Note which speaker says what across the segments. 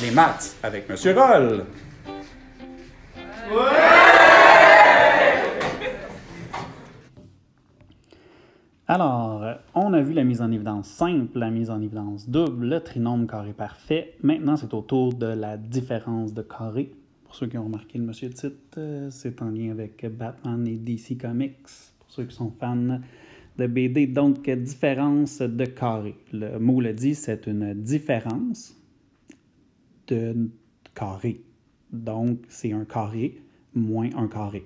Speaker 1: Les maths avec Monsieur Roll. Alors, on a vu la mise en évidence simple, la mise en évidence double, le trinôme carré parfait. Maintenant, c'est au tour de la différence de carré. Pour ceux qui ont remarqué le monsieur titre, c'est en lien avec Batman et DC Comics. Pour ceux qui sont fans de BD, donc différence de carré. Le mot le dit, c'est une différence de carré. Donc, c'est un carré moins un carré.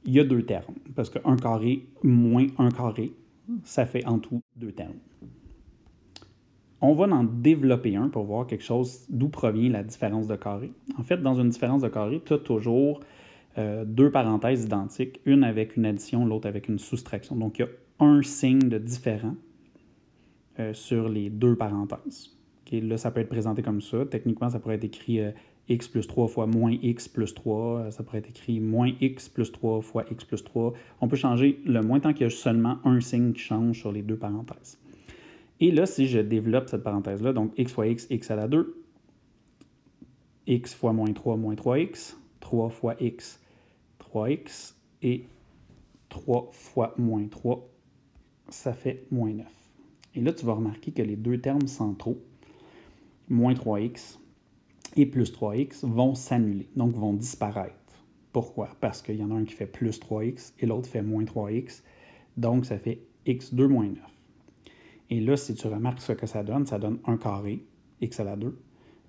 Speaker 1: Il y a deux termes, parce qu'un carré moins un carré, ça fait en tout deux termes. On va en développer un pour voir quelque chose d'où provient la différence de carré. En fait, dans une différence de carré, tu as toujours deux parenthèses identiques, une avec une addition, l'autre avec une soustraction. Donc, il y a un signe de différent sur les deux parenthèses. Okay, là, ça peut être présenté comme ça. Techniquement, ça pourrait être écrit x plus 3 fois moins x plus 3. Ça pourrait être écrit moins x plus 3 fois x plus 3. On peut changer le moins tant qu'il y a seulement un signe qui change sur les deux parenthèses. Et là, si je développe cette parenthèse-là, donc x fois x à la 2, x fois moins 3x, 3 fois x, 3x, et 3 fois moins 3, ça fait moins 9. Et là, tu vas remarquer que les deux termes centraux, moins 3x et plus 3x, vont s'annuler, donc vont disparaître. Pourquoi? Parce qu'il y en a un qui fait plus 3x et l'autre fait moins 3x, donc ça fait x2 moins 9. Et là, si tu remarques ce que ça donne 1 carré, x à la 2,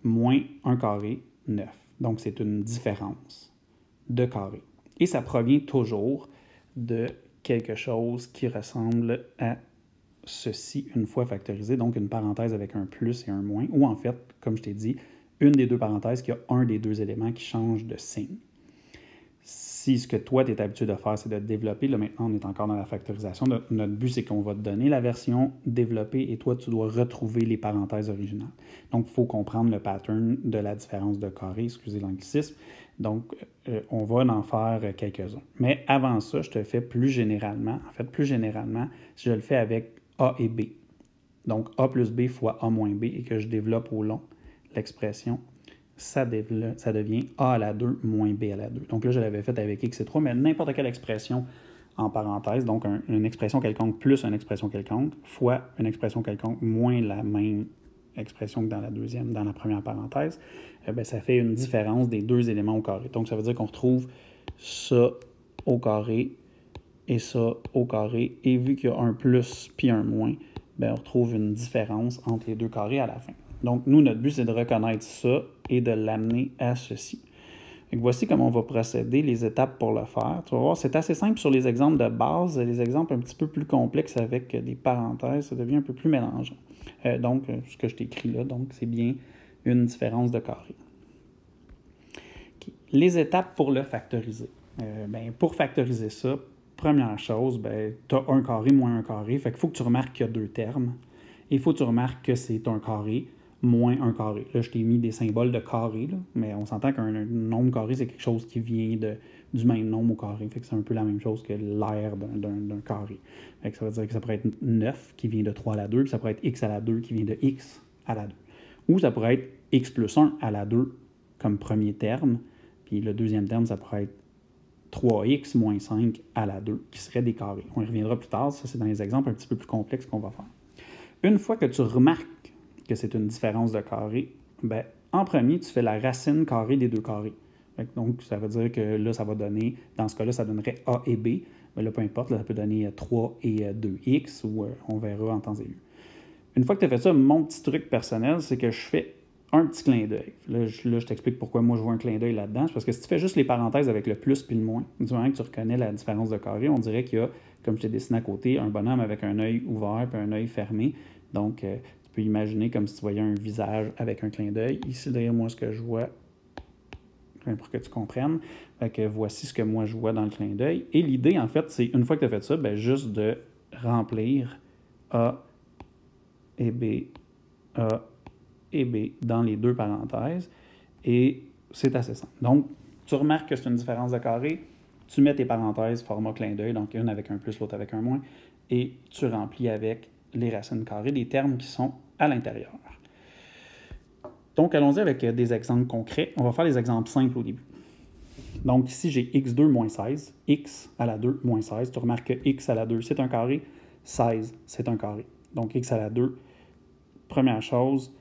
Speaker 1: moins 1 carré, 9. Donc, c'est une différence de carré. Et ça provient toujours de quelque chose qui ressemble à ceci une fois factorisé, donc une parenthèse avec un plus et un moins, ou en fait, comme je t'ai dit, une des deux parenthèses qui a un des deux éléments qui change de signe. Si ce que toi, tu es habitué de faire, c'est de développer, là maintenant, on est encore dans la factorisation. Notre but, c'est qu'on va te donner la version développée et toi, tu dois retrouver les parenthèses originales. Donc, il faut comprendre le pattern de la différence de carré, excusez l'anglicisme. Donc, on va en faire quelques-uns. Mais avant ça, je te fais plus généralement, si je le fais avec A et B, donc A plus B fois A moins B et que je développe au long l'expression, ça devient A à la 2 moins B à la 2. Donc là, je l'avais fait avec X et 3, mais n'importe quelle expression en parenthèse, donc une expression quelconque plus une expression quelconque, fois une expression quelconque moins la même expression que dans la première parenthèse, ça fait une différence des deux éléments au carré. Donc ça veut dire qu'on retrouve ça au carré et ça au carré, et vu qu'il y a un plus puis un moins, on retrouve une différence entre les deux carrés à la fin. Donc, nous, notre but, c'est de reconnaître ça et de l'amener à ceci. Donc, voici comment on va procéder, les étapes pour le faire. Tu vas voir, c'est assez simple sur les exemples de base. Les exemples un petit peu plus complexes avec des parenthèses, ça devient un peu plus mélangeant. Donc, ce que je t'écris là, donc, c'est bien une différence de carré. Okay. Les étapes pour le factoriser. Pour factoriser ça, première chose, tu as un carré moins un carré. Fait qu'il faut que tu remarques qu'il y a deux termes. Et il faut que tu remarques que c'est un carré moins un carré. Là, je t'ai mis des symboles de carré, là, mais on s'entend qu'un nombre carré, c'est quelque chose qui vient du même nombre au carré. Fait que c'est un peu la même chose que l'aire d'un carré. Fait que ça veut dire que ça pourrait être 9 qui vient de 3 à la 2, puis ça pourrait être x à la 2 qui vient de x à la 2. Ou ça pourrait être x plus 1 à la 2 comme premier terme, puis le deuxième terme, ça pourrait être 3x moins 5 à la 2, qui serait des carrés. On y reviendra plus tard, ça c'est dans les exemples un petit peu plus complexes qu'on va faire. Une fois que tu remarques que c'est une différence de carré, en premier, tu fais la racine carrée des deux carrés. Donc, ça veut dire que là, ça va donner, dans ce cas-là, ça donnerait A et B. Mais là, peu importe, là, ça peut donner 3 et 2x, ou on verra en temps et lieu. Une fois que tu as fait ça, mon petit truc personnel, c'est que je fais un petit clin d'œil. Là, je t'explique pourquoi moi, je vois un clin d'œil là-dedans. C'est parce que si tu fais juste les parenthèses avec le plus puis le moins, du moment que tu reconnais la différence de carré, on dirait qu'il y a, comme je t'ai dessiné à côté, un bonhomme avec un œil ouvert puis un œil fermé. Donc, tu peux imaginer comme si tu voyais un visage avec un clin d'œil. Ici, derrière moi, ce que je vois, pour que tu comprennes. Fait que voici ce que moi, je vois dans le clin d'œil. Et l'idée, en fait, c'est, une fois que tu as fait ça, juste de remplir A et B, A et B dans les deux parenthèses. Et c'est assez simple. Donc, tu remarques que c'est une différence de carré. Tu mets tes parenthèses format clin d'œil, donc une avec un plus, l'autre avec un moins, et tu remplis avec les racines carrées des termes qui sont à l'intérieur. Donc, allons-y avec des exemples concrets. On va faire des exemples simples au début. Donc, ici, j'ai x2 moins 16, x à la 2 moins 16. Tu remarques que x à la 2, c'est un carré, 16, c'est un carré. Donc, x à la 2, première chose,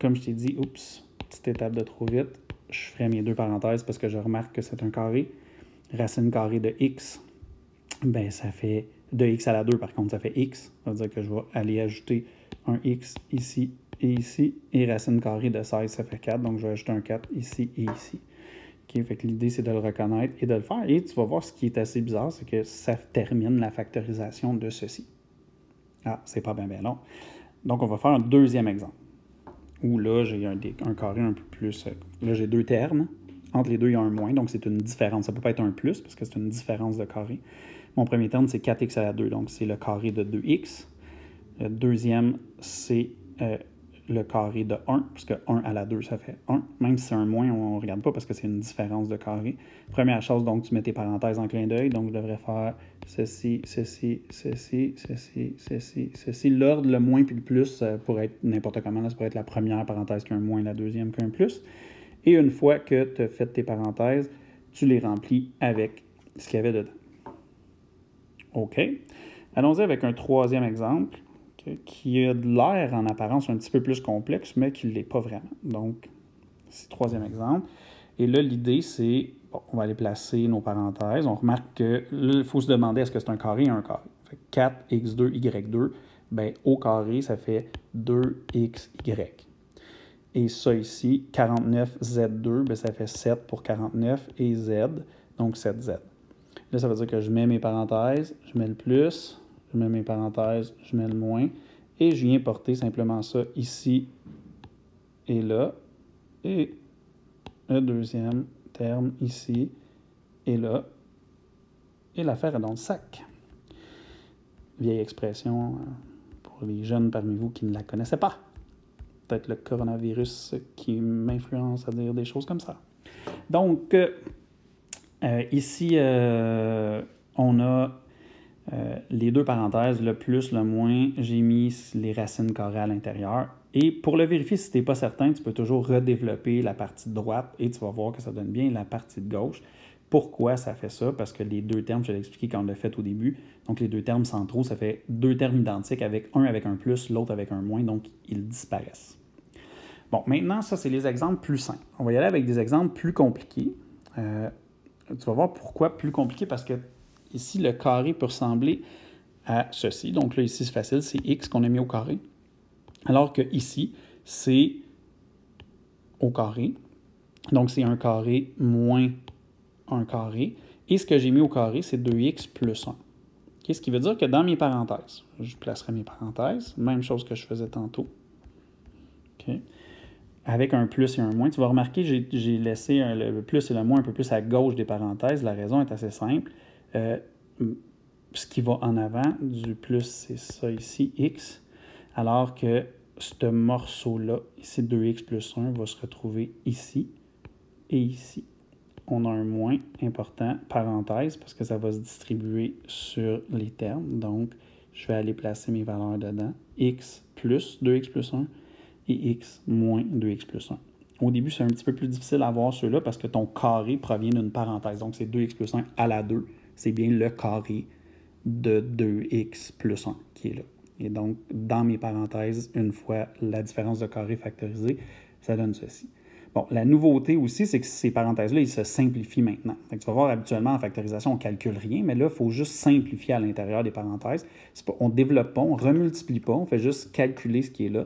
Speaker 1: comme je t'ai dit, oups, petite étape de trop vite, je ferai mes deux parenthèses parce que je remarque que c'est un carré. Racine carrée de x, ben ça fait, de x à la 2, par contre, ça fait x. Ça veut dire que je vais aller ajouter un x ici et ici. Et racine carrée de 16, ça fait 4. Donc, je vais ajouter un 4 ici et ici. OK, fait que l'idée, c'est de le reconnaître et de le faire. Et tu vas voir ce qui est assez bizarre, c'est que ça termine la factorisation de ceci. Ah, c'est pas bien long. Donc, on va faire un deuxième exemple. Où là, j'ai un carré un peu plus... Là, j'ai deux termes. Entre les deux, il y a un moins, donc c'est une différence. Ça ne peut pas être un plus, parce que c'est une différence de carré. Mon premier terme, c'est 4x à la 2, donc c'est le carré de 2x. Le deuxième, c'est le carré de 1, parce que 1 à la 2, ça fait 1. Même si c'est un moins, on ne regarde pas, parce que c'est une différence de carré. Première chose, donc, tu mets tes parenthèses en clin d'œil, donc je devrais faire ceci, ceci, ceci, ceci, ceci, ceci. L'ordre, le moins puis le plus, ça pourrait être n'importe comment. Là, ça pourrait être la première parenthèse qu'un moins, la deuxième qu'un plus. Et une fois que tu as fait tes parenthèses, tu les remplis avec ce qu'il y avait dedans. OK. Allons-y avec un troisième exemple qui a de l'air en apparence un petit peu plus complexe, mais qui ne l'est pas vraiment. Donc, c'est le troisième exemple. Et là, l'idée, c'est, bon, on va aller placer nos parenthèses. On remarque que là, il faut se demander est-ce que c'est un carré ou un carré. Fait 4x2, y2, bien, au carré, ça fait 2xy. Et ça ici, 49Z2, bien, ça fait 7 pour 49 et Z, donc 7Z. Là, ça veut dire que je mets mes parenthèses, je mets le plus, je mets mes parenthèses, je mets le moins, et je viens porter simplement ça ici et là, et le deuxième terme ici et là, et l'affaire est dans le sac. Vieille expression pour les jeunes parmi vous qui ne la connaissaient pas. Peut-être le coronavirus qui m'influence à dire des choses comme ça. Donc, ici, on a les deux parenthèses, le plus, le moins. J'ai mis les racines carrées à l'intérieur. Et pour le vérifier, si tu n'es pas certain, tu peux toujours redévelopper la partie de droite et tu vas voir que ça donne bien la partie de gauche. Pourquoi ça fait ça? Parce que les deux termes, je l'ai expliqué quand on l'a fait au début, donc les deux termes centraux, ça fait deux termes identiques avec un plus, l'autre avec un moins, donc ils disparaissent. Bon, maintenant, ça, c'est les exemples plus simples. On va y aller avec des exemples plus compliqués. Tu vas voir pourquoi plus compliqué, parce que ici, le carré peut ressembler à ceci. Donc là, ici, c'est facile, c'est x qu'on a mis au carré. Alors que ici, c'est au carré. Donc, c'est un carré moins un carré. Et ce que j'ai mis au carré, c'est 2x plus 1. Okay? Ce qui veut dire que dans mes parenthèses, je placerai mes parenthèses, même chose que je faisais tantôt. Okay? Avec un plus et un moins, tu vas remarquer, j'ai laissé le plus et le moins un peu plus à gauche des parenthèses. La raison est assez simple. Ce qui va en avant du plus, c'est ça ici, x, alors que ce morceau-là, ici 2x plus 1, va se retrouver ici et ici. On a un moins important, parenthèse, parce que ça va se distribuer sur les termes. Donc, je vais aller placer mes valeurs dedans. X plus 2x plus 1 et x moins 2x plus 1. Au début, c'est un petit peu plus difficile à voir ceux-là parce que ton carré provient d'une parenthèse. Donc, c'est 2x plus 1 à la 2. C'est bien le carré de 2x plus 1 qui est là. Et donc, dans mes parenthèses, une fois la différence de carré factorisée, ça donne ceci. Bon, la nouveauté aussi, c'est que ces parenthèses-là, ils se simplifient maintenant. Donc, tu vas voir, habituellement, en factorisation, on ne calcule rien, mais là, il faut juste simplifier à l'intérieur des parenthèses. On ne développe pas, on ne remultiplie pas, on fait juste calculer ce qui est là.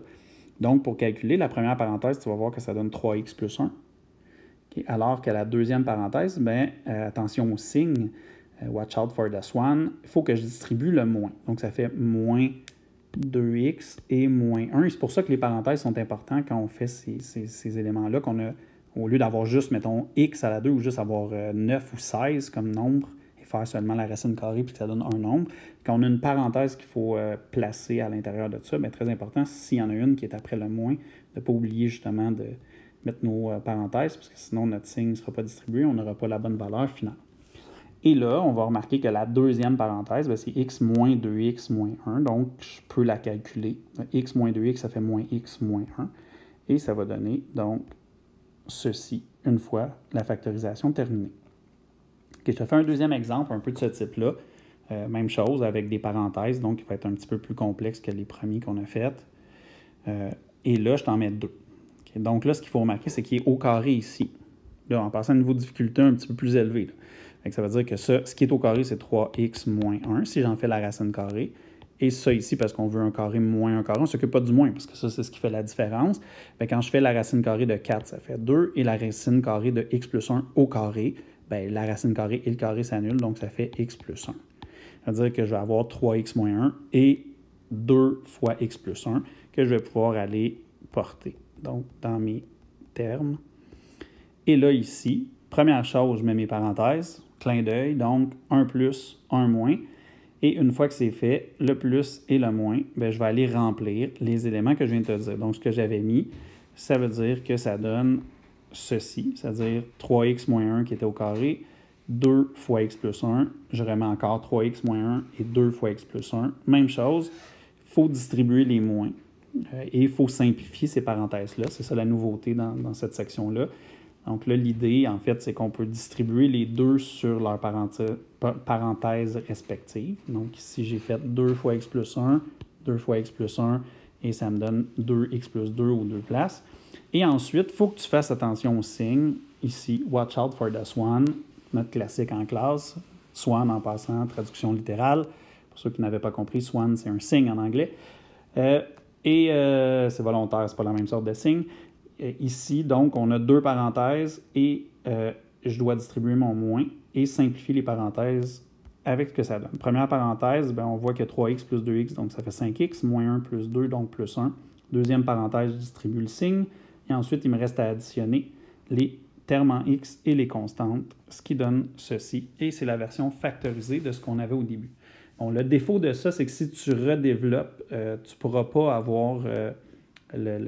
Speaker 1: Donc, pour calculer la première parenthèse, tu vas voir que ça donne 3x plus 1. Okay. Alors que la deuxième parenthèse, bien, attention au signe, watch out for this one, il faut que je distribue le moins. Donc, ça fait moins 2x et moins 1. Et c'est pour ça que les parenthèses sont importantes quand on fait ces éléments-là, qu'on a, au lieu d'avoir juste, mettons, x à la 2 ou juste avoir 9 ou 16 comme nombre et faire seulement la racine carrée puis que ça donne un nombre. Quand on a une parenthèse qu'il faut placer à l'intérieur de ça, bien, très important, s'il y en a une qui est après le moins, de ne pas oublier justement de mettre nos parenthèses parce que sinon notre signe ne sera pas distribué, on n'aura pas la bonne valeur finale. Et là, on va remarquer que la deuxième parenthèse, c'est x moins 2x moins 1. Donc, je peux la calculer. X moins 2x, ça fait moins x moins 1. Et ça va donner donc ceci une fois la factorisation terminée. Okay, je te fais un deuxième exemple un peu de ce type-là. Même chose avec des parenthèses, donc il va être un petit peu plus complexe que les premiers qu'on a faits. Et là, je t'en mets 2. Okay, donc là, ce qu'il faut remarquer, c'est qu'il est au carré ici. Là, en passant à un niveau de difficulté un petit peu plus élevé. Ça veut dire que ça, ce qui est au carré, c'est 3x moins 1, si j'en fais la racine carrée. Et ça ici, parce qu'on veut un carré moins un carré, on ne s'occupe pas du moins, parce que ça, c'est ce qui fait la différence. Fait quand je fais la racine carrée de 4, ça fait 2, et la racine carrée de x plus 1 au carré, bien, la racine carrée et le carré s'annulent, donc ça fait x plus 1. Ça veut dire que je vais avoir 3x moins 1 et 2 fois x plus 1 que je vais pouvoir aller porter, donc dans mes termes. Et là, ici, première chose, je mets mes parenthèses, clin d'œil, donc 1 plus, 1 moins. Et une fois que c'est fait, le plus et le moins, bien, je vais aller remplir les éléments que je viens de te dire. Donc, ce que j'avais mis, ça veut dire que ça donne ceci, c'est-à-dire 3x moins 1 qui était au carré, 2 fois x plus 1, je remets encore 3x moins 1 et 2 fois x plus 1. Même chose, il faut distribuer les moins et il faut simplifier ces parenthèses-là. C'est ça la nouveauté dans cette section-là. Donc là, l'idée, en fait, c'est qu'on peut distribuer les deux sur leurs parenthèses respectives. Donc ici, j'ai fait 2 fois x plus 1, 2 fois x plus 1, et ça me donne 2x plus 2 aux deux places. Et ensuite, il faut que tu fasses attention au signe. Ici, watch out for the swan, notre classique en classe. Swan, en passant, traduction littérale. Pour ceux qui n'avaient pas compris, swan, c'est un signe en anglais. C'est volontaire, c'est pas la même sorte de signe. Ici, donc, on a deux parenthèses et je dois distribuer mon moins et simplifier les parenthèses avec ce que ça donne. Première parenthèse, bien, on voit qu'il y a 3x plus 2x, donc ça fait 5x, moins 1 plus 2, donc plus 1. Deuxième parenthèse, je distribue le signe. Et ensuite, il me reste à additionner les termes en x et les constantes, ce qui donne ceci. Et c'est la version factorisée de ce qu'on avait au début. Bon, le défaut de ça, c'est que si tu redéveloppes, tu ne pourras pas avoir le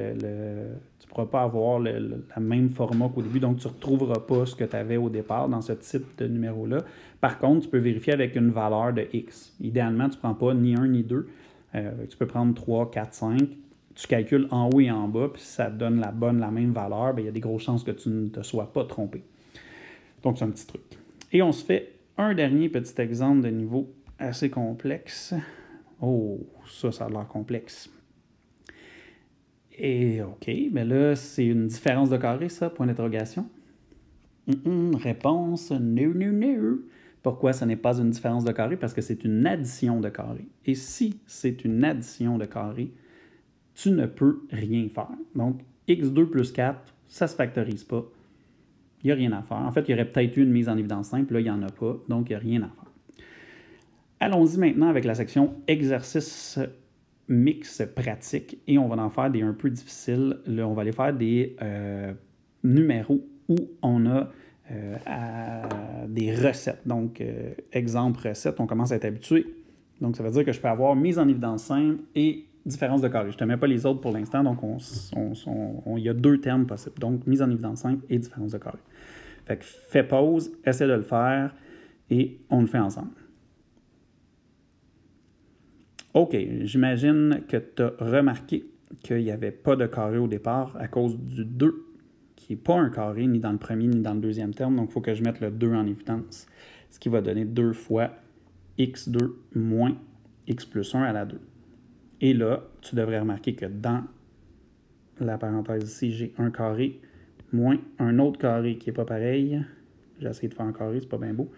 Speaker 1: même format qu'au début, donc tu ne retrouveras pas ce que tu avais au départ dans ce type de numéro-là. Par contre, tu peux vérifier avec une valeur de x. Idéalement, tu ne prends pas ni 1 ni 2. Tu peux prendre 3, 4, 5. Tu calcules en haut et en bas, puis si ça te donne la même valeur, bien, il y a des grosses chances que tu ne te sois pas trompé. Donc, c'est un petit truc. Et on se fait un dernier petit exemple de niveau assez complexe. Oh, ça a l'air complexe. Et OK, mais là, c'est une différence de carré, ça, point d'interrogation? Réponse, no. Pourquoi ce n'est pas une différence de carré? Parce que c'est une addition de carré. Et si c'est une addition de carré, tu ne peux rien faire. Donc, x2 plus 4, ça ne se factorise pas. Il n'y a rien à faire. En fait, il y aurait peut-être eu une mise en évidence simple. Là, il n'y en a pas. Donc, il n'y a rien à faire. Allons-y maintenant avec la section exercice mix pratique. Et on va en faire des un peu difficiles. Là, on va aller faire des numéros où on a des recettes. Donc, exemple recette, on commence à être habitué. Donc, ça veut dire que je peux avoir mise en évidence simple et différence de carré. Je ne te mets pas les autres pour l'instant, donc il y a deux termes possibles. Donc, mise en évidence simple et différence de carré. Fait que fais pause, essaie de le faire et on le fait ensemble. OK, j'imagine que tu as remarqué qu'il n'y avait pas de carré au départ à cause du 2, qui n'est pas un carré ni dans le premier ni dans le deuxième terme. Donc, il faut que je mette le 2 en évidence, ce qui va donner 2 fois x2 moins x plus 1 à la 2. Et là, tu devrais remarquer que dans la parenthèse ici, j'ai un carré moins un autre carré qui n'est pas pareil. J'ai essayé de faire un carré, c'est pas bien beau.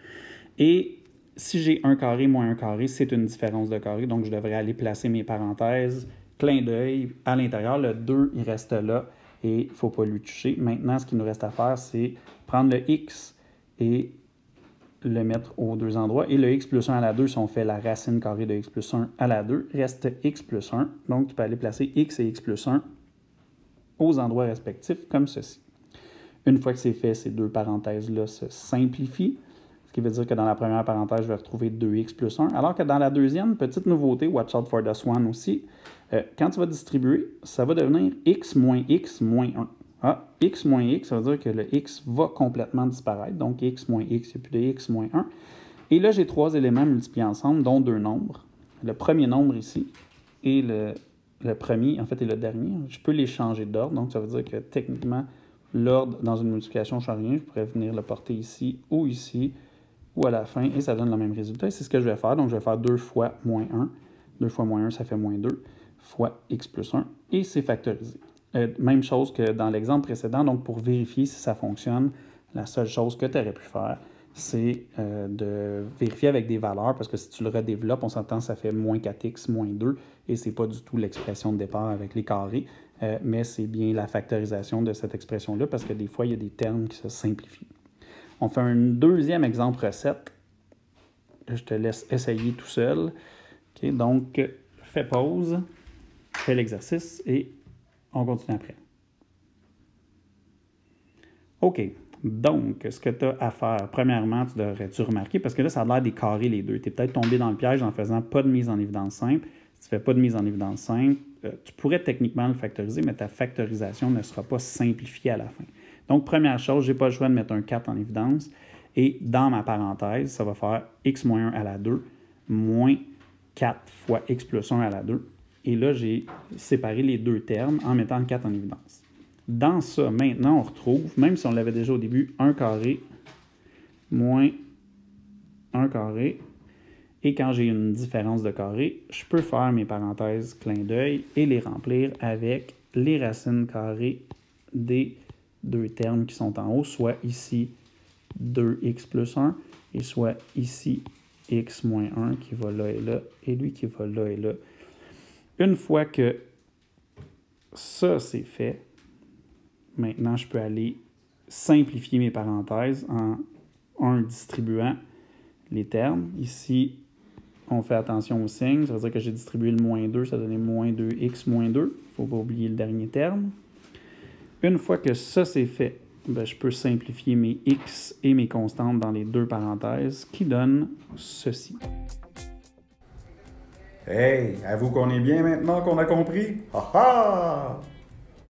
Speaker 1: Et si j'ai un carré moins un carré, c'est une différence de carré. Donc, je devrais aller placer mes parenthèses, clin d'œil, à l'intérieur. Le 2, il reste là et il ne faut pas lui toucher. Maintenant, ce qu'il nous reste à faire, c'est prendre le x et le mettre aux deux endroits. Et le x plus 1 à la 2, si on fait la racine carrée de x plus 1 à la 2, reste x plus 1. Donc, tu peux aller placer x et x plus 1 aux endroits respectifs, comme ceci. Une fois que c'est fait, ces deux parenthèses-là se simplifient, ce qui veut dire que dans la première parenthèse, je vais retrouver 2x plus 1, alors que dans la deuxième, petite nouveauté, watch out for the swan aussi, quand tu vas distribuer, ça va devenir x moins 1. Ah, x moins x, ça veut dire que le x va complètement disparaître. Donc, x moins x, il n'y a plus de x moins 1. Et là, j'ai trois éléments multipliés ensemble, dont deux nombres. Le premier nombre ici et le le premier, en fait, et le dernier, je peux les changer d'ordre. Donc, ça veut dire que techniquement, l'ordre dans une multiplication ne change rien. Je pourrais venir le porter ici ou à la fin, et ça donne le même résultat. Et c'est ce que je vais faire. Donc, je vais faire 2 fois moins 1. 2 fois moins 1, ça fait moins 2, fois x plus 1, et c'est factorisé. Même chose que dans l'exemple précédent. Donc, pour vérifier si ça fonctionne, la seule chose que tu aurais pu faire, c'est de vérifier avec des valeurs, parce que si tu le redéveloppes, on s'entend, ça fait moins 4x, moins 2, et c'est pas du tout l'expression de départ avec les carrés, mais c'est bien la factorisation de cette expression-là, parce que des fois, il y a des termes qui se simplifient. On fait un deuxième exemple recette. Je te laisse essayer tout seul. Okay, donc, fais pause, fais l'exercice et on continue après. OK. Donc, ce que tu as à faire, premièrement, tu devrais-tu remarquer, parce que là, ça a l'air des carrés les deux. Tu es peut-être tombé dans le piège en faisant pas de mise en évidence simple. Si tu ne fais pas de mise en évidence simple, tu pourrais techniquement le factoriser, mais ta factorisation ne sera pas simplifiée à la fin. Donc, première chose, je n'ai pas le choix de mettre un 4 en évidence. Et dans ma parenthèse, ça va faire x moins 1 à la 2 moins 4 fois x plus 1 à la 2. Et là, j'ai séparé les deux termes en mettant le 4 en évidence. Dans ça, maintenant, on retrouve, même si on l'avait déjà au début, 1 carré moins 1 carré. Et quand j'ai une différence de carré, je peux faire mes parenthèses clin d'œil et les remplir avec les racines carrées des deux termes qui sont en haut, soit ici 2x plus 1 et soit ici x moins 1 qui va là et lui qui va là et là. Une fois que ça c'est fait, maintenant je peux aller simplifier mes parenthèses en distribuant les termes. Ici, on fait attention au signe, ça veut dire que j'ai distribué le moins 2, ça donnait moins 2x moins 2. Il ne faut pas oublier le dernier terme. Une fois que ça c'est fait, ben, je peux simplifier mes x et mes constantes dans les deux parenthèses qui donnent ceci.
Speaker 2: Hey, avoue qu'on est bien maintenant qu'on a compris? Ha ha!